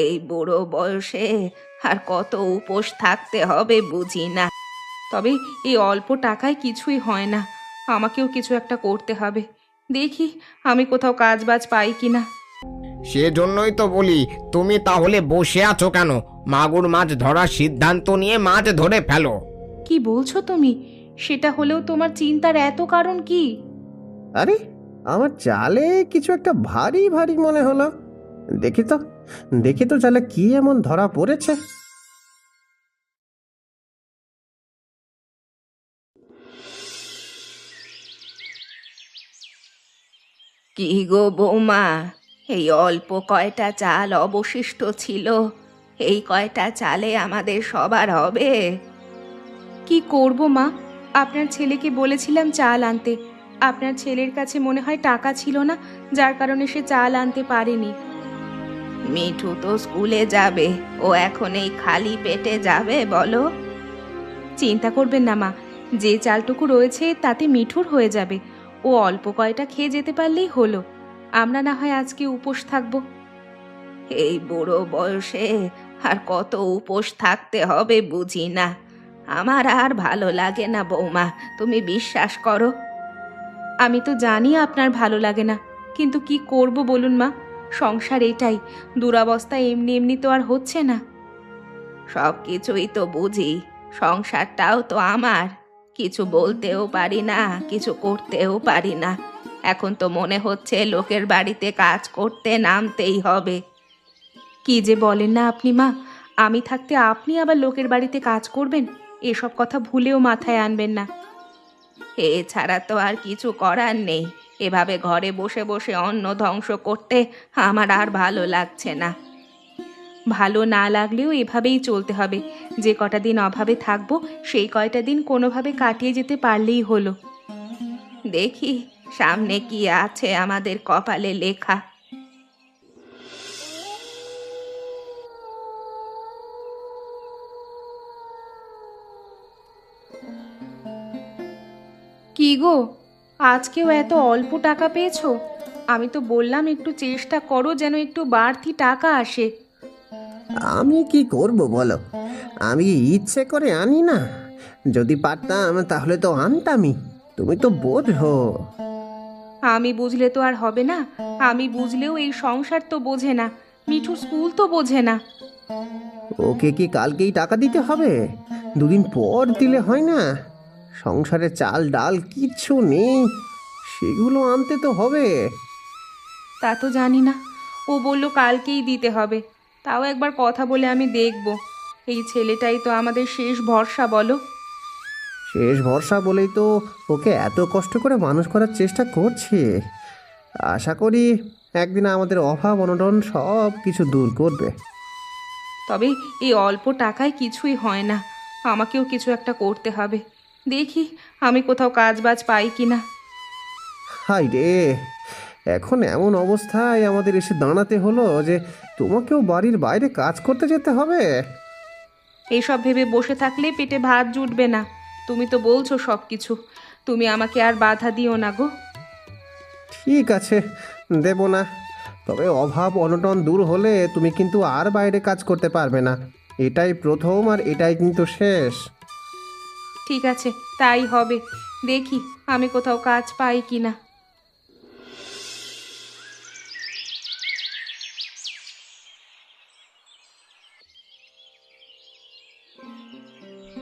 এই বুড়ো বয়সে আর কত উপোস থাকতে হবে বুঝি না। তবে এই অল্প টাকায় কিছুই হয় না, আমাকেও কিছু একটা করতে হবে। দেখি আমি কোথাও কাজ বাজ পাই কিনা। সেজন্যই তো বলি, তুমি তাহলে বসে আছো কেন? মাগুর মাছ ধরার সিদ্ধান্ত নিয়ে মাছ ধরে ফেলো। কি বলছো তুমি? সেটা হলেও তোমার চিন্তার এত কারণ কি? আরে, আমার জালে কিছু একটা ভারী ভারী মনে হলো। দেখি তো, দেখি তো জালে কি এমন ধরা পড়েছে। কি গো বৌমা, এই অল্প কয়টা চাল অবশিষ্ট ছিল, এই কয়টা চালে আমাদের সবার হবে? কি করব মা, আপনার ছেলেকে বলেছিলাম চাল আনতে। আপনার ছেলের কাছে মনে হয় টাকা ছিল না, যার কারণে সে চাল আনতে পারেনি। মিঠু তো স্কুলে যাবে, ও এখন এই খালি পেটে যাবে বলো? চিন্তা করবেন না মা, যে চালটুকু রয়েছে তাতে মিঠুর হয়ে যাবে। ও অল্প কয়টা খেয়ে যেতে পারলেই হলো। আমরা না হয় আজকে উপোস থাকবো। এই বুড়ো বয়সে আর কত উপোস থাকতে হবে বুঝি না। আমার আর ভালো লাগে না বৌমা, তুমি বিশ্বাস করো। আমি তো জানি আপনার ভালো লাগে না, কিন্তু কি করব বলুন মা, সংসার এটাই, দুরবস্থা এমনি এমনি তো আর হচ্ছে না। সব কিছুই তো বুঝি, সংসারটাও তো আমার, কিছু বলতেও পারি না, কিছু করতেও পারি না। এখন তো মনে হচ্ছে লোকের বাড়িতে কাজ করতে নামতেই হবে। কি যে বলেন না আপনি মা, আমি থাকতে আপনি আবার লোকের বাড়িতে কাজ করবেন? এসব কথা ভুলেও মাথায় আনবেন না। এছাড়া তো আর কিছু করার নেই, এভাবে ঘরে বসে বসে অন্ন ধ্বংস করতে আমার আর ভালো লাগছে না। ভালো না লাগলেও এভাবেই চলতে হবে। যে কটা দিন অভাবে থাকবো, সেই কয়টা দিন কোনোভাবে কাটিয়ে যেতে পারলেই হলো। দেখি সামনে কি আছে আমাদের কপালে লেখা। কি গো, আজকেও এত অল্প টাকা পেয়েছো? আমি তো বললাম একটু চেষ্টা করো যেন একটু বাড়তি টাকা আসে। আমি কি করব বলো, আমি ইচ্ছে করে আনি না। যদি পারতাম তাহলে তো আনতামই, তুমি তো বোঝো। আমি বুঝলে তো আর হবে না, আমি বুঝলেও এই সংসার তো বোঝে না, মিঠু স্কুল তো বোঝে না। ওকে কি কালকেই টাকা দিতে হবে? দুদিন পর দিলে হয় না? সংসারে চাল ডাল কিচ্ছু নেই, সেগুলো আনতে তো হবে। তা তো জানি না, ও বলল কালকেই দিতে হবে। তাও একবার কথা বলে আমি দেখব। এই ছেলেটাই তো আমাদের শেষ ভরসা বলো। শেষ ভরসা বলেই তো ওকে এত কষ্ট করে মানুষ করার চেষ্টা করছি। আশা করি একদিন আমাদের অভাব অনটন সব কিছু দূর করবে। তবে এই অল্প টাকায় কিছুই হয় না, আমাকেও কিছু একটা করতে হবে। দেখি আমি কোথাও কাজ বাজ পাই কিনা। হাই রে, এখন এমন অবস্থায় আমাদের এসে দাঁড়াতে হলো যে তোমাকেও বাড়ির বাইরে কাজ করতে যেতে হবে। এইসব ভেবে বসে থাকলে পেটে ভাত জুটবে না। তুমি তো বলছো সব কিছু, তুমি আমাকে আর বাধা দিও না গো। ঠিক আছে, দেব না। তবে অভাব অনটন দূর হলে তুমি কিন্তু আর বাইরে কাজ করতে পারবে না। এটাই প্রথম আর এটাই কিন্তু শেষ। ঠিক আছে, তাই হবে। দেখি আমি কোথাও কাজ পাই কিনা।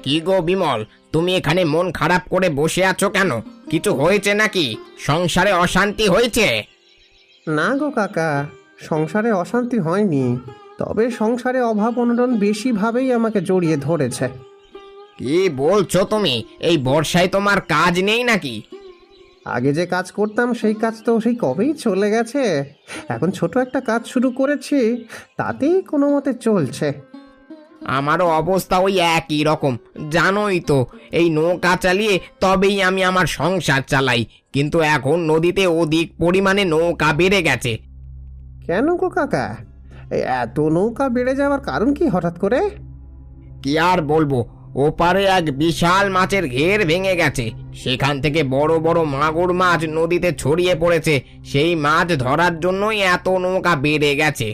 কি গো বিমল, তুমি এখানে মন খারাপ করে বসে আছো কেন? কিছু হয়েছে নাকি? সংসারে অশান্তি হয়েছে? না গো কাকা, সংসারে অশান্তি হয়নি, তবে সংসারে অভাব অনটন বেশিভাবেই আমাকে জড়িয়ে ধরেছে। কি বলছো তুমি? এই বর্ষায় তোমার কাজ নেই নাকি? আগে যে কাজ করতাম সেই কাজ তো সেই কবেই চলে গেছে। এখন ছোট একটা কাজ শুরু করেছি, তাতেই কোনো মতে চলছে। আমারও অবস্থা ওই একই রকম, জানোই তো। এই নৌকা চালিয়ে তবেই আমি আমার সংসার চালাই, কিন্তু এখন নদীতে অধিক পরিমাণে নৌকা বেড়ে গেছে। কেন গো কাকা, এই এত নৌকা বেড়ে যাওয়ার কারণ কি হঠাৎ করে? কি আর বলবো, ওপারে এক বিশাল মাছের ঘের ভেঙে গেছে, সেখান থেকে বড় বড় মাগুর মাছ নদীতে ছড়িয়ে পড়েছে। সেই মাছ ধরার জন্যই এত নৌকা বেড়ে গেছে।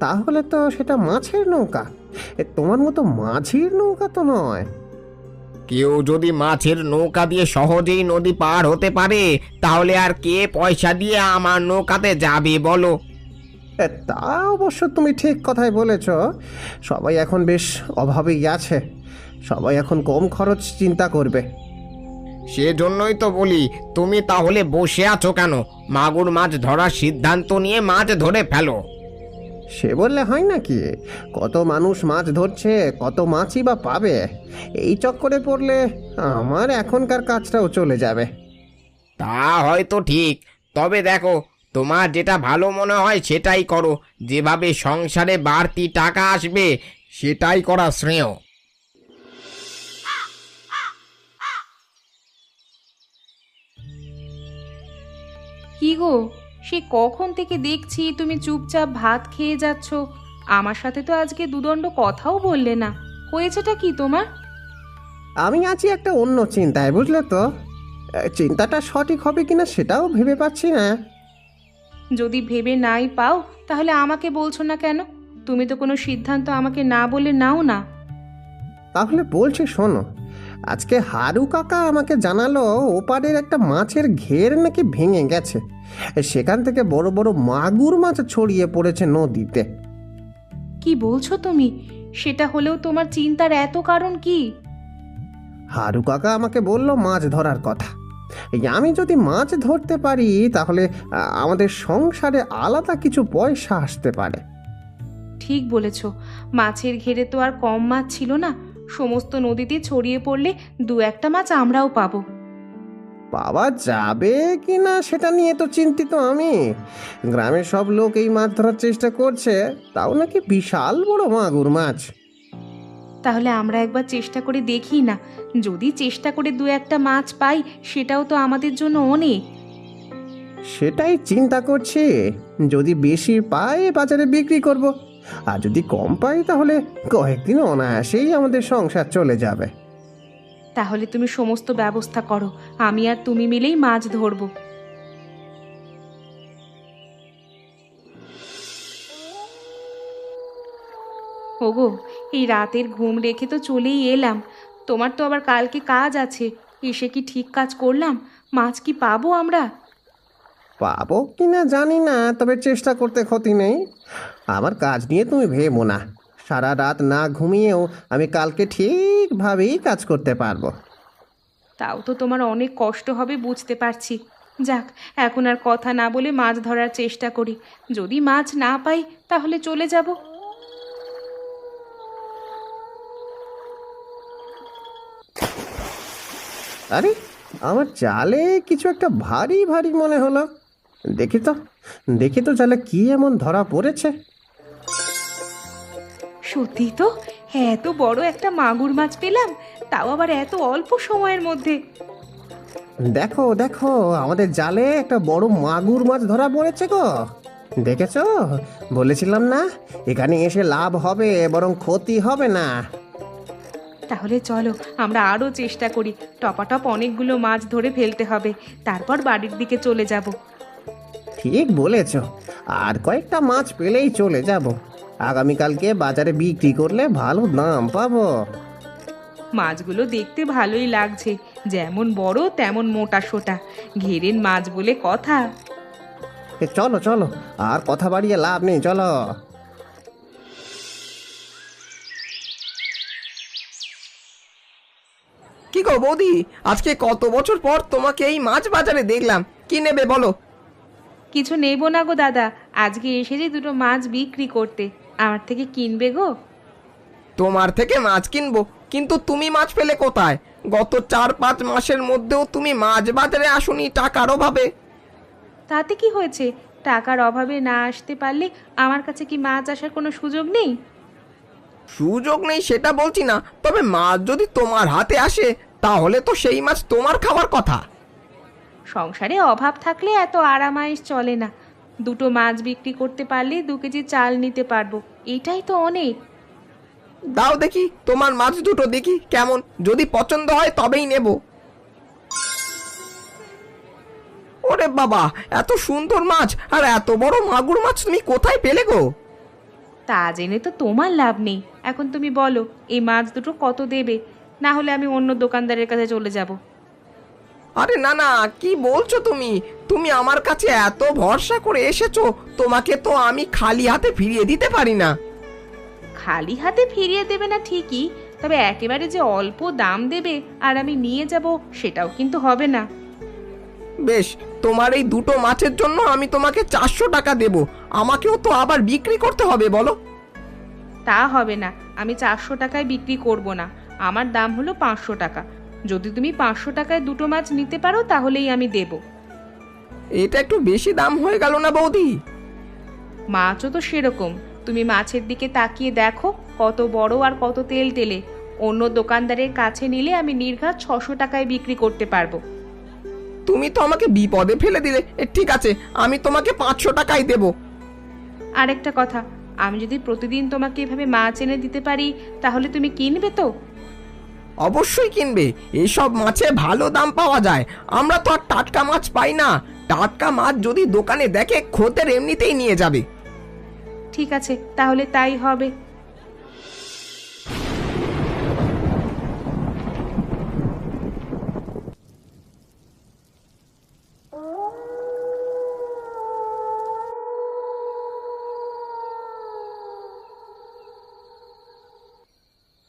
তাহলে তো সেটা মাছের নৌকা। তোমার মতো মাঝির নৌকা তো নয়। কেউ যদি মাছের নৌকা দিয়ে সহজেই নদী পার হতে পারে, তাহলে আর কে পয়সা দিয়ে আমার নৌকাতে যাবে বলো? তা অবশ্য তুমি ঠিক কথাই বলেছ। সবাই এখন বেশ অভাবেই আছে, সবাই এখন কম খরচ চিন্তা করবে। সেজন্যই তো বলি, তুমি তাহলে বসে আছো কেন? মাগুর মাছ ধরার সিদ্ধান্ত নিয়ে মাছ ধরে ফেলো। সে বললে হয় নাকি? কত মানুষ মাছ ধরছে, কত মাছই বা পাবে। এই চক্করে পড়লে আমার এখনকার কাজটাও চলে যাবে। তা হয়তো ঠিক, তবে দেখো, তোমার যেটা ভালো মনে হয় সেটাই করো। যেভাবে সংসারে বাড়তি টাকা আসবে সেটাই করা শ্রেয়। কি গো, সে কখন থেকে দেখছি তুমি চুপচাপ ভাত খেয়ে যাচ্ছ। আমার সাথে তো আজকে দুদণ্ড কথাও বললে না। হয়েছেটা কি তোমার? আমি আছি একটা অন্য চিন্তায়, বুঝলে তো। চিন্তাটা সঠিক হবে কিনা সেটাও ভেবে পাচ্ছি না। যদি ভেবে নাই পাও তাহলে আমাকে বলছো না কেন? তুমি তো কোনো সিদ্ধান্ত আমাকে না বলে নাও না। তাহলে বলছি শোনো, আজকে হারু কাকা আমাকে জানালো ওপারের একটা মাছের ঘের নাকি ভেঙে গেছে। সেখান থেকে বড় বড় মাগুর মাছ ছড়িয়ে পড়েছে নদীতে। কি বলছো তুমি? সেটা হলেও তোমার চিন্তার এত কারণ কি? হারু কাকা আমাকে বলল মাছ ধরার কথা। এই আমি যদি মাছ ধরতে পারি তাহলে আমাদের সংসারে আলাদা কিছু পয়সা আসতে পারে। ঠিক বলেছ, মাছের ঘেরে তো আর কম মাছ ছিল না। সমস্ত নদীতে ছড়িয়ে পড়লে দু একটা মাছ আমরাও পাবো। পাওয়া যাবে কিনা সেটা নিয়ে তো চিন্তিত আমি। গ্রামের সব লোক এই মাছ ধরার চেষ্টা করছে, তাও নাকি বিশাল বড় মাগুর মাছ। তাহলে আমরা একবার চেষ্টা করে দেখি না? যদি চেষ্টা করে দু একটা মাছ পাই সেটাও তো আমাদের জন্য অনেক। সেটাই চিন্তা করছি। যদি বেশি পাই বাজারে বিক্রি করব, আর যদি কম পাই তাহলে কয়েকদিন অনায়াসেই আমাদের সংসার চলে যাবে। তাহলে তুমি সমস্ত ব্যবস্থা করো, আমি আর তুমি মিলেই মাছ ধরবো। ওগো, এই রাতের ঘুম রেখে তো চলেই এলাম। তোমার তো আবার কালকে কাজ আছে। এসে কি ঠিক কাজ করলাম? মাছ কি পাবো আমরা? পাবো কিনা জানি না, তবে চেষ্টা করতে ক্ষতি নেই। আমার কাজ নিয়ে তুমি ভেবো না। সারা রাত না ঘুমিয়েও আমি কালকে ঠিকভাবেই কাজ করতে পারবো। তাও তো তোমার অনেক কষ্ট হবে বুঝতে পারছি। যাক, এখন আর কথা না বলে মাছ ধরার চেষ্টা করি। যদি মাছ না পাই তাহলে চলে যাব। আরে, আমার জালে কিছু একটা ভারী ভারী মনে হলো। দেখি তো, দেখি তো জালে কি এমন ধরা পড়েছে। সত্যি তো, এত বড় একটা মাগুর মাছ পেলাম, তাও আবার এত অল্প সময়ের মধ্যে। দেখো দেখো, আমাদের জালে একটা বড় মাগুর মাছ ধরা পড়েছে গো। দেখেছো, বলেছিলাম না এখানে এসে লাভ হবে বরং ক্ষতি হবে না। তাহলে চলো আমরা আরও চেষ্টা করি। টপাটপ অনেকগুলো মাছ ধরে ফেলতে হবে, তারপর বাড়ির দিকে চলে যাব। ঠিক বলেছ, আর কয়েকটা মাছ পেলেই চলে যাব। আগামীকালকে বাজারে বিক্রি করলে ভালো দাম পাবো। মাছগুলো দেখতে ভালোই লাগছে, যেমন বড় তেমন মোটা সোটা। ঘেরেন মাছ বলে কথা। চলো চলো, আর কথা বাড়িয়ে লাভ নেই, চলো। কি গো বৌদি, আজকে কত বছর পর তোমাকে এই মাছ বাজারে দেখলাম। কি নেবে বলো? কিছু নেব না গো দাদা, আজকে এসেছি দুটো মাছ বিক্রি করতে। আমার থেকে কিনবে গো? তোমার থেকে মাছ কিনবো, কিন্তু তুমি মাছ পেলে কোথায়? গত 4-5 মাসের মধ্যেও তুমি মাছ বাজারে আসোনি টাকার অভাবে। তাতে কি হয়েছে? টাকার অভাবে না আসতে পারলে আমার কাছে কি মাছ আসার কোনো সুযোগ নেই? সুযোগ নেই সেটা বলছি না, তবে মাছ যদি তোমার হাতে আসে তাহলে তো সেই মাছ তোমার খাওয়ার কথা। সংসারে অভাব থাকলে এত আরামায়েশ চলে না। দুটো মাছ বিক্রি করতে পারলে 2 কেজি চাল নিতে পারবো, এটাই তো অনেক। দাও দেখি তোমার মাছ দুটো, দেখি কেমন, যদি পছন্দ হয় তবেই নেব। ওরে বাবা, এত সুন্দর মাছ আর এত বড় মাগুর মাছ তুমি কোথায় পেলে গো? তা জেনে তো তোমার লাভ নেই। এখন তুমি বলো এই মাছ দুটো কত দেবে, না হলে আমি অন্য দোকানদারের কাছে চলে যাব। আরে না না, কি বলছো তুমি? তুমি আমার কাছে এত ভরসা করে এসেছো, তোমাকে তো আমি খালি হাতে ফিরিয়ে দিতে পারি না। খালি হাতে ফিরিয়ে দেবে না ঠিকই, তবে একেবারে যে অল্প দাম দেবে আর আমি নিয়ে যাব সেটাও কিন্তু হবে না। বেশ, তোমার এই দুটো মাছের জন্য আমি তোমাকে 400 টাকা দেব। আমাকেও তো আবার বিক্রি করতে হবে, বলো। তা হবে না, আমি 400 টাকায় বিক্রি করব না। আমার দাম হলো 500 টাকা। যদি তুমি 500 টাকায় দুটো মাছ নিতে পারো তাহলেই আমি দেব। এটা একটু বেশি দাম হয়ে গেল না বৌদি? মাছও তো সেরকম, তুমি মাছের দিকে তাকিয়ে দেখো কত বড় আর কত তেল তেলে। অন্য দোকানদারের কাছে নিলে আমি নির্ঘাত 600 টাকায় বিক্রি করতে পারবো। তুমি তো আমাকে বিপদে ফেলে দিলে। ঠিক আছে, আমি তোমাকে 500 টাকাই দেব। আরেকটা কথা, আমি যদি প্রতিদিন তোমাকে এভাবে মাছ এনে দিতে পারি তাহলে তুমি কিনবে তো? অবশ্যই কিনবে, এইসব মাছে ভালো দাম পাওয়া যায়। আমরা তো আর টাটকা মাছ পাই না। টাটকা মাছ যদি দোকানে দেখে খোতের এমনিতেই নিয়ে যাবে। ঠিক আছে, তাহলে তাই হবে।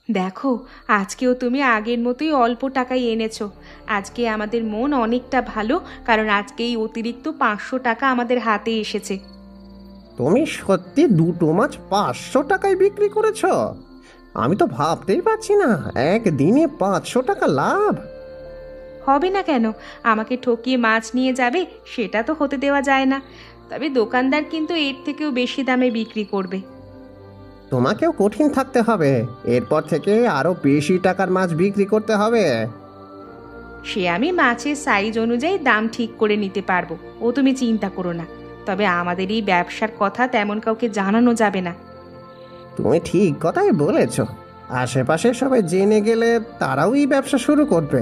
দেখো, আজকেও তুমি আগের মতোই অল্প টাকায় এনেছো। আজকে আমাদের মন অনেকটা ভালো, কারণ আজকে এই অতিরিক্ত 500 টাকা আমাদের হাতে এসেছে। তুমি সত্যি দুটো মাছ 500 টাকায় বিক্রি করেছ? আমি তো ভাবতেই পারছি না, একদিনে 500 টাকা লাভ। হবে না কেন? আমাকে ঠকিয়ে মাছ নিয়ে যাবে সেটা তো হতে দেওয়া যায় না। তবে দোকানদার কিন্তু এর থেকেও বেশি দামে বিক্রি করবে। তোমাকেও কঠিন থাকতে হবে, এরপর থেকে আরো বেশি টাকার মাছ বিক্রি করতে হবে। সে আমি মাছের সাইজ অনুযায়ী দাম ঠিক করে নিতে পারবো, ও তুমি চিন্তা করো না। তবে আমাদের এই ব্যবসার কথা তেমন কাউকে জানানো যাবে না। তুমি ঠিক কথাই বলেছ, আশেপাশে সবাই জেনে গেলে তারাও এই ব্যবসা শুরু করবে।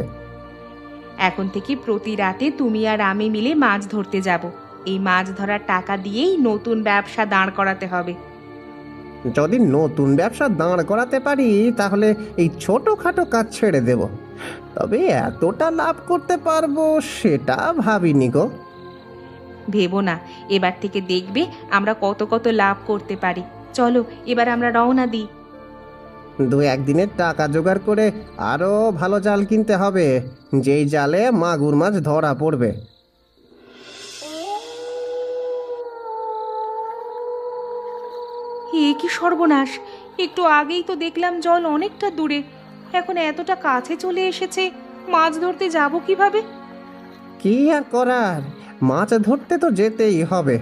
এখন থেকে প্রতি রাতে তুমি আর আমি মিলে মাছ ধরতে যাব। এই মাছ ধরার টাকা দিয়েই নতুন ব্যবসা দাঁড় করাতে হবে। যদি নতুন ব্যবসা দাঁড় করাতে পারি তাহলে এই ছোটখাটো কাজ ছেড়ে দেব। তবে এতটা লাভ করতে পারবো সেটা ভাবিনি গো। ভেবো না, এবার থেকে দেখবে আমরা কত কত লাভ করতে পারি। চলো এবার আমরা রওনা দিই। 2-1 দিনের টাকা জোগাড় করে আরো ভালো জাল কিনতে হবে, যেই জালে মাগুর মাছ ধরা পড়বে। এ কি সর্বনাশ! একটু আগেই তো দেখলাম জল অনেকটা দূরে, এখন এতটা কাছে চলে এসেছে। মাছ ধরতে যাব কিভাবে? কি আর করার, মাছ ধরতে তো যেতেই হবে।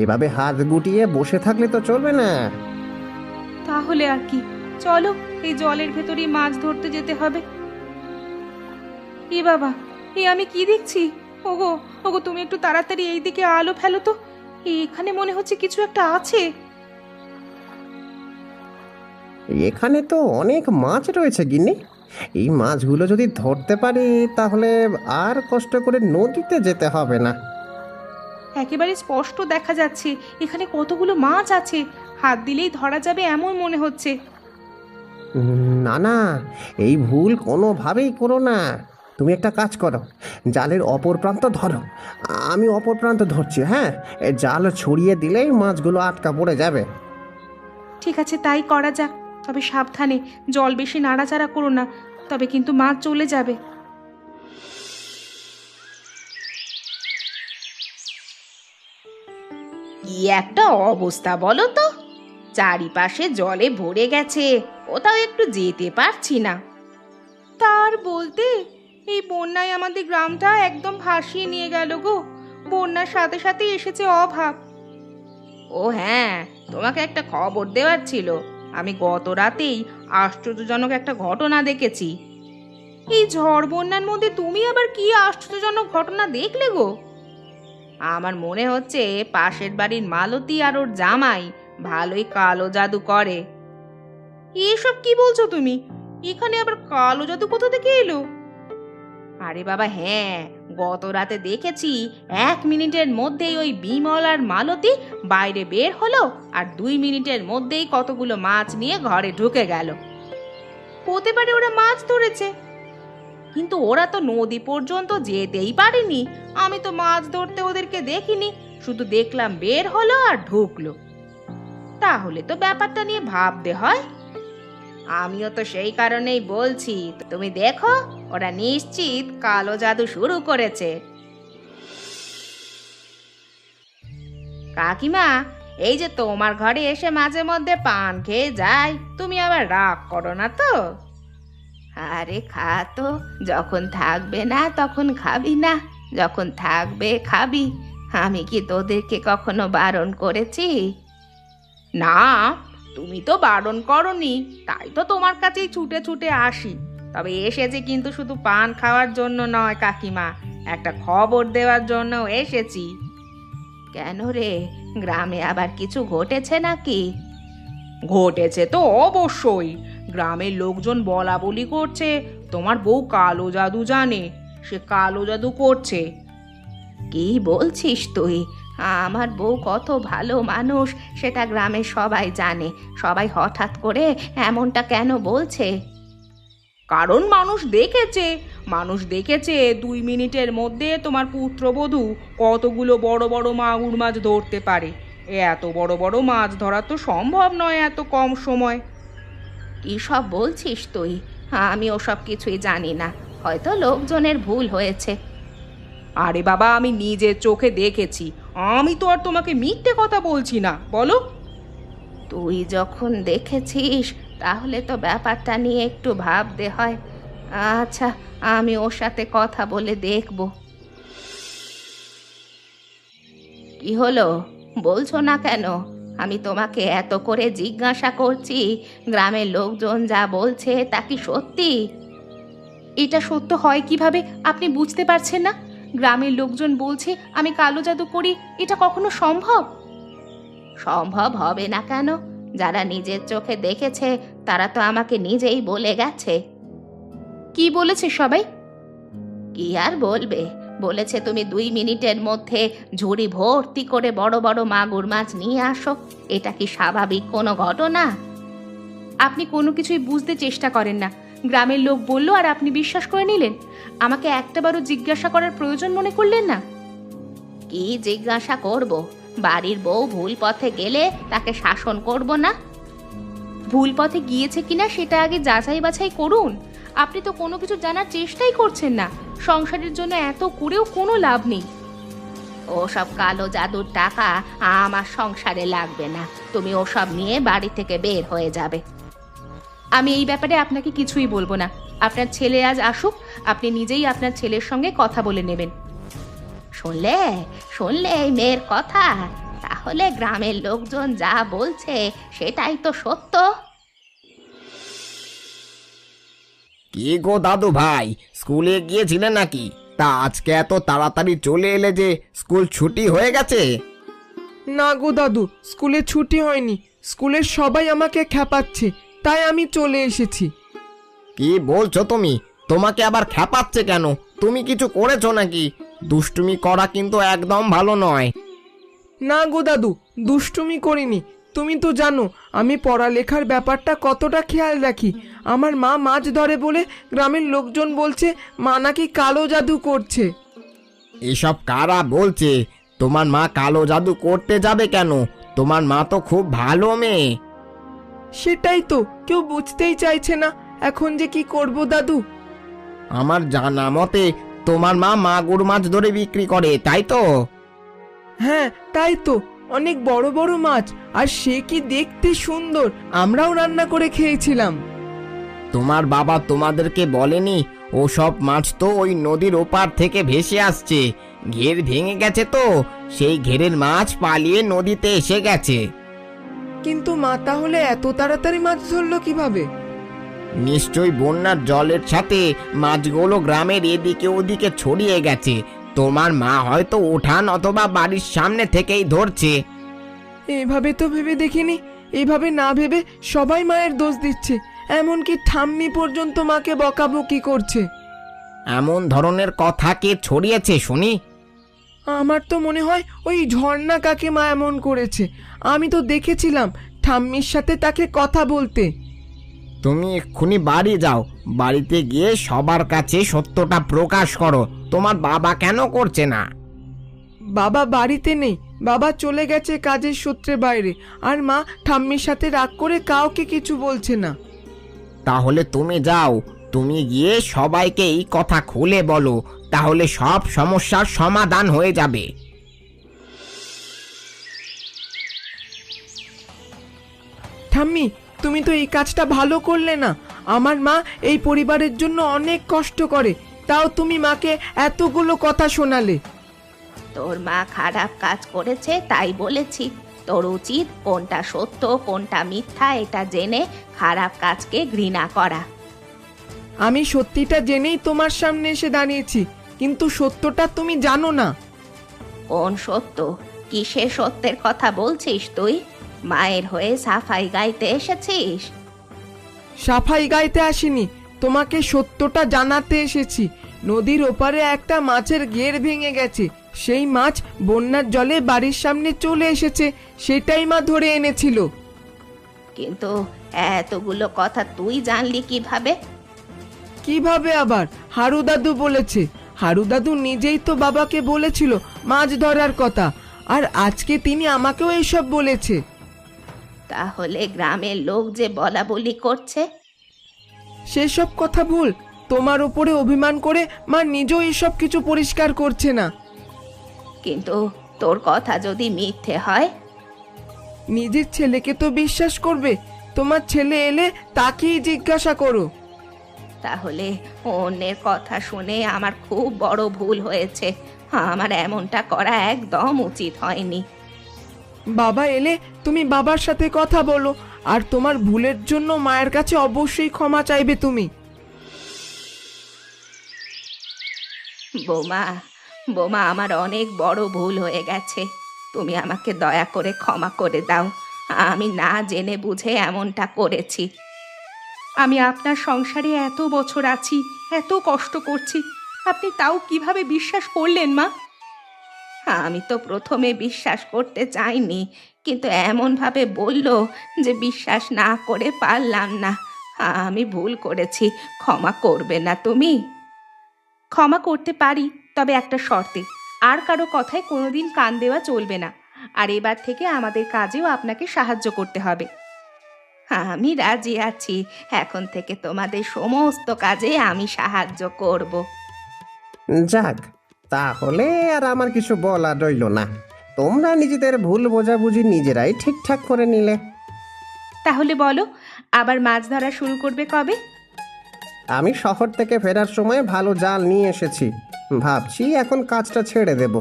এভাবে হাত গুটিয়ে বসে থাকলে তো চলবে না। তাহলে আর কি, চলো এই জলের ভেতরেই মাছ ধরতে যেতে হবে। এ বাবা, এ আমি কি দেখছি! ওগো ওগো, তুমি একটু তাড়াতাড়ি এই দিকে আলো ফেলো তো। এখানে মনে হচ্ছে কিছু একটা আছে। এখানে তো অনেক মাছ রয়েছে গিন্নি। এই মাছগুলো যদি ধরতে পারি তাহলে আর কষ্ট করে নদীতে যেতে হবে না। একেবারে স্পষ্ট দেখা যাচ্ছে এখানে কতগুলো মাছ আছে। হাত দিলেই ধরা যাবে এমন মনে হচ্ছে। না না, এই ভুল কোনোভাবেই করো না। তুমি একটা কাজ করো, জালের অপর প্রান্ত ধরো, আমি অপর প্রান্ত ধরছি। হ্যাঁ, এই জাল ছড়িয়ে দিলেই মাছগুলো আটকা পড়ে যাবে। ঠিক আছে, তাই করা যাক। তবে সাবধানে, জল বেশি নাড়াচাড়া করো না, তবে কিন্তু মাছ চলে যাবে। কি একটা অবস্থা বলো তো! চারিপাশে জলে ভরে গেছে, কোথাও একটু যেতে পারছি না। তার বলতে, এই বন্যায় আমাদের গ্রামটা একদম ভাসিয়ে নিয়ে গেল গো। বন্যার সাথে সাথে এসেছে অভাব। ও হ্যাঁ, তোমাকে একটা খবর দেওয়ার ছিল। আমি গত রাতেই আশ্চর্যজনক একটা ঘটনা দেখেছি। এই ঝড় বন্যার মধ্যে তুমি আবার কি আশ্চর্যজনক ঘটনা দেখলে গো? আমার মনে হচ্ছে পাশের বাড়ির মালতী আর ওর জামাই ভালোই কালো জাদু করে। এসব কি বলছো তুমি? এখানে আবার কালো জাদু কোথা থেকে এলো? আরে বাবা হ্যাঁ, গত রাতে দেখেছি 1 মিনিটের মধ্যেই ওই বিমল আর মালতী বাইরে বের হলো, আর 2 মিনিটের মধ্যেই কতগুলো মাছ নিয়ে ঘরে ঢুকে গেল। হতে পারে ওরা মাছ ধরেছে, কিন্তু ওরা তো নদী পর্যন্ত যেতেই পারেনি। আমি তো মাছ ধরতে ওদেরকে দেখিনি, শুধু দেখলাম বের হলো আর ঢুকলো। তাহলে তো ব্যাপারটা নিয়ে ভাবতে হয়। আমিও তো সেই কারণেই বলছি, তুমি দেখো ওরা নিশ্চিত কালো জাদু শুরু করেছে। কাকিমা, এই যে তোমার ঘরে এসে মাঝে মধ্যে পান খেয়ে যাই, তুমি আবার রাগ করো না তো? আরে খা তো, যখন থাকবে না তখন খাবি না, যখন থাকবে খাবি। আমি কি তোদেরকে কখনো বারণ করেছি? না, তুমি তো বারণ করনি, তাই তো তোমার কাছেই ছুটে ছুটে আসি। তবে এসেছি কিন্তু শুধু পান খাওয়ার জন্য নয় কাকিমা, একটা খবর দেওয়ার জন্য এসেছি। কেন রে, গ্রামে আবার কিছু ঘটেছে নাকি? ঘটেছে তো অবশ্যই। গ্রামের লোকজন বলা বলি করছে তোমার বউ কালো জাদু জানে, সে কালো জাদু করছে। কি বলছিস তুই? আমার বউ কত ভালো মানুষ, সেটা গ্রামের সবাই জানে। সবাই হঠাৎ করে এমনটা কেন বলছে? কারণ মানুষ দেখেছে 2 মিনিটের মধ্যে তোমার পুত্রবধূ কতগুলো বড় বড় মাগুর মাছ ধরতে পারে। এত বড় বড় মাছ ধরা তো সম্ভব নয় এত কম সময়। কি সব বলছিস তুই? আমি ওসব কিছুই জানি না, হয়তো লোকজনের ভুল হয়েছে। আরে বাবা, আমি নিজের চোখে দেখেছি, আমি তো আর তোমাকে মিথ্যে কথা বলছি না, বলো। তুই যখন দেখেছিস তাহলে তো ব্যাপারটা নিয়ে একটু ভাবতে হয়। আচ্ছা, আমি ওর সাথে কথা বলে দেখব। কি হলো, বলছো না কেন? আমি তোমাকে এত করে জিজ্ঞাসা করছি, গ্রামের লোকজন যা বলছে তা কি সত্যি? এটা সত্য হয় কিভাবে আপনি বুঝতে পারছেন না? গ্রামের লোকজন বলছে আমি কালো জাদু করি, এটা কখনো সম্ভব? সম্ভব হবে না কেন? যারা নিজের চোখে দেখেছে তারা তো আমাকে নিজেই বলে গেছে। কি বলেছে সবাই? কি আর বলবে, বলেছে তুমি 2 মিনিটের মধ্যে ঝুড়ি ভর্তি করে বড় বড় মাগুর মাছ নিয়ে আসো। এটা কি স্বাভাবিক কোনো ঘটনা? আপনি কোনো কিছুই বুঝতে চেষ্টা করেন না। গ্রামের লোক বলল আর আপনি বিশ্বাস করে নিলেন? আমাকে একটাবারও জিজ্ঞাসা করার প্রয়োজন মনে করলেন না? কি জিজ্ঞাসা করব? বাড়ির বউ ভুল পথে গেলে তাকে শাসন করব না? ভুল পথে গিয়েছে কিনা সেটা আগে যাচাই বাছাই করুন। আপনি তো কোনো কিছু জানার চেষ্টাই করছেন না। সংসারের জন্য এত করেও কোনো লাভ নেই। ওসব কালো জাদুর টাকা আমার সংসারে লাগবে না। তুমি ওসব নিয়ে বাড়ি থেকে বের হয়ে যাবে। আমি এই ব্যাপারে আপনাকে কিছুই বলবো না। আপনার ছেলে আজ আসুক, আপনি নিজেই আপনার ছেলের সঙ্গে কথা বলে নেবেন। শুনলে শুনলে এই মেয়ের কথা? তাহলে গ্রামের লোকজন যা বলছে সেটাই তো সত্য। কি গো দাদু ভাই, স্কুলে গিয়েছিলেন নাকি? তা আজকে এত তাড়াতাড়ি চলে এলে যে, স্কুল ছুটি হয়ে গেছে? না গো দাদু, স্কুলে ছুটি হয়নি। স্কুলের সবাই আমাকে খেপাচ্ছে, তাই আমি চলে এসেছি। কি বলছো তুমি? তোমাকে আবার খেপাচ্ছে কেন? তুমি কিছু করেছো নাকি? দুষ্টুমি করা কিন্তু একদম ভালো নয়। না গো দাদু, দুষ্টুমি করিনি। তুমি তো জানো আমি পড়ালেখার ব্যাপারটা কতটা খেয়াল রাখি। আমার মা মাছ ধরে বলে গ্রামের লোকজন বলছে মা নাকি কালো জাদু করছে। এসব কারা বলছে? তোমার মা কালো জাদু করতে যাবে কেন? তোমার মা তো খুব ভালো মেয়ে। সেটাই তো কেউ বুঝতেই চাইছে না। এখন যে কি করব দাদু? আমার জানা মতে তোমার মা মাগুর মাছ ধরে বিক্রি করে, তাই তো? হ্যাঁ তাই তো, অনেক বড় বড় মাছ, আর সে কি দেখতে সুন্দর। আমরাও রান্না করে খেয়েছিলাম। তোমার বাবা তোমাদেরকে বলেনি ও সব মাছ তো ওই নদীর ওপার থেকে ভেসে আসছে? ঘের ভেঙে গেছে তো, সেই ঘেরের মাছ পালিয়ে নদীতে এসে গেছে। কিন্তু মা তাহলে এত তাড়াতাড়ি মাছ ধরলো কিভাবে? নিশ্চয়ই বন্যার জলের সাথে মাছগুলো গ্রামের এদিকে ওদিকে ছড়িয়ে গেছে। তোমার মা হয়তো উঠান অথবা বাড়ির সামনে থেকেই ধরছে। এভাবে তো ভেবে দেখিনি। এভাবে না ভেবে সবাই মায়ের দোষ দিচ্ছে, এমনকি ঠাম্মি পর্যন্ত মাকে বকাবকি করছে। এমন ধরনের কথা কে ছড়িয়েছে শুনি? আমার তো মনে হয় ওই ঝর্ণা কাকিমা এমন করেছে। আমি তো দেখেছিলাম ঠাম্মির সাথে তাকে কথা বলতে। তুমি এক্ষুনি বাড়ি যাও, বাড়িতে গিয়ে সবার কাছে সত্যটা প্রকাশ করো। তোমার বাবা কেন করছে না? বাবা বাড়িতে নেই, বাবা চলে গেছে কাজের সূত্রে বাইরে। আর মা ঠাম্মির সাথে রাগ করে কাউকে কিছু বলছে না। তাহলে তুমি যাও, তুমি গিয়ে সবাইকে এই কথা খুলে বলো, তাহলে সব সমস্যার সমাধান হয়ে যাবে। ঠাম্মি, তুমি তো এই কাজটা ভালো করলে না। আমার মা এই পরিবারের জন্য অনেক কষ্ট করে, তাও তুমি মাকে এতগুলো কথা শোনালে। তোর মা খারাপ কাজ করেছে তাই বলেছি। তোর উচিত কোনটা সত্য কোনটা মিথ্যা এটা জেনে খারাপ কাজকে ঘৃণা করা। আমি সত্যিটা জেনেই তোমার সামনে এসে দাঁড়িয়েছি, কিন্তু সত্যটা তুমি জানো না। কোন সত্য? কিসের সত্যের কথা বলছিস তুই? মায়ের হয়ে সাফাই গাইতে এসেছিস? সাফাই গাইতে আসিনি, তোমাকে সত্যটা জানাতে এসেছি। নদীর ওপারে একটা মাছের ঘের ভেঙে গেছে। সেই মাছ বন্যার জলে বাড়ির সামনে চলে এসেছে, সেটাই মা ধরে এনেছিল। কিন্তু এতগুলো কথা তুই জানলি কিভাবে? কিভাবে আবার? হারু দাদু বলেছে। হারু দাদু নিজেই তো বাবাকে বলেছিল মাছ ধরার কথা, আর আজকে তিনি আমাকেও এসব বলেছে। তাহলে গ্রামের লোক যে বলা বলি করছে? সেসব কথা ভুল। তোমার ওপরে অভিমান করে মা নিজেও এসব কিছু পরিষ্কার করছে না। কিন্তু তোর কথা যদি মিথ্যে হয়? নিজের ছেলেকে তো বিশ্বাস করবে। তোমার ছেলে এলে তাকেই জিজ্ঞাসা করো। তাহলে অন্যের কথা শুনে আমার খুব বড় ভুল হয়েছে। আমার এমনটা করা একদম উচিত হয়নি। বাবা এলে তুমি বাবার সাথে কথা বলো, আর তোমার ভুলের জন্য মায়ের কাছে অবশ্যই ক্ষমা চাইবে তুমি। বোমা, বোমা, আমার অনেক বড় ভুল হয়ে গেছে। তুমি আমাকে দয়া করে ক্ষমা করে দাও। আমি না জেনে বুঝে এমনটা করেছি। আমি আপনার সংসারে এত বছর আছি, এত কষ্ট করছি, আপনি তাও কিভাবে বিশ্বাস করলেন মা? আমি তো প্রথমে বিশ্বাস করতে চাইনি, কিন্তু এমনভাবে বলল যে বিশ্বাস না করে পারলাম না। আমি ভুল করেছি, ক্ষমা করবে না তুমি? ক্ষমা করতে পারি, তবে একটা শর্তে। আর কারো কথায় কোনোদিন কান দেওয়া চলবে না। আর এবার থেকে আমাদের কাজেও আপনাকে সাহায্য করতে হবে। আমি রাজি আছি। এখন থেকে তোমাদের সমস্ত কাজে আমি সাহায্য করব। যাক, তাহলে আর আমার কিছু বলা রইল না। তোমরা নিজেদের ভুল বোঝাবুঝি নিজেরাই ঠিকঠাক করে নিলে। তাহলে বলো, আবার মাছ ধরা শুরু করবে কবে? আমি শহর থেকে ফেরার সময় ভালো জাল নিয়ে এসেছি। ভাবছি এখন কাজটা ছেড়ে দেব।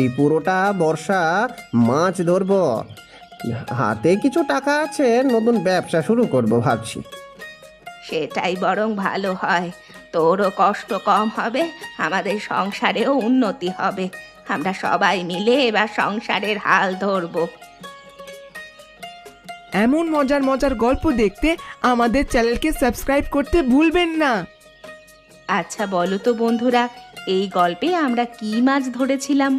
এই পুরোটা বর্ষা মাছ ধরবো। হাতে কিছু টাকা আছে, নতুন ব্যবসা শুরু করব ভাবছি। সেটাই বরং ভালো হয়। তোরও কষ্ট কম হবে, আমাদের সংসারেও উন্নতি হবে। আমরা সবাই মিলে এবার সংসারের হাল ধরবো। এমন মজার মজার গল্প দেখতে আমাদের চ্যানেলকে সাবস্ক্রাইব করতে ভুলবেন না। আচ্ছা বলো তো বন্ধুরা, এই গল্পে আমরা কি মাছ ধরেছিলাম?